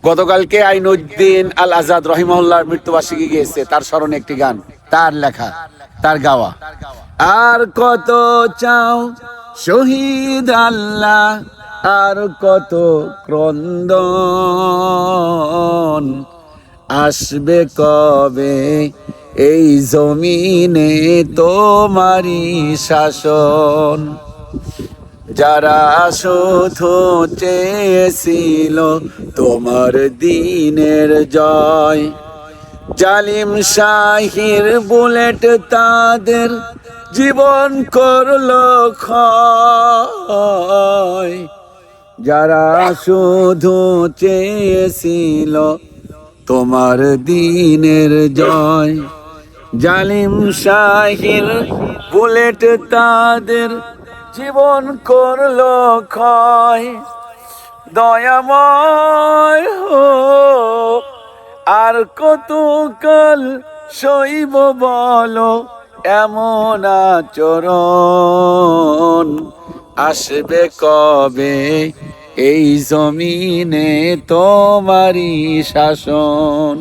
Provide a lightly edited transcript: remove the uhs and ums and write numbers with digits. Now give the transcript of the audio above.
গতকালকে আইনউদ্দিন আল আজাদ রহিমাহুল্লাহর মৃত্যুবার্ষিকী গিয়েছে, তার স্মরণে একটি গান, তার লেখা, তার গাওয়া। আর কত চাও শহীদ আল্লাহ, আর কত ক্রন্দন, আসবে কবে এই জমিনে তোমারি শাসন। যারা শুধু চেয়েছিল তোমার দিনের জয়, জালিম শাহির বুলেট তাদের জীবন করলো ক্ষয়। যারা শুধু চেয়েছিল তোমার দিনের জয়, জালিম শাহির বুলেট তাদের জীবন করলো ক্ষয়। দয়াময় হোক আর কতকাল সইব বলো এমন আচরণ, আসবে কবে এই জমিনে তোমারি শাসন।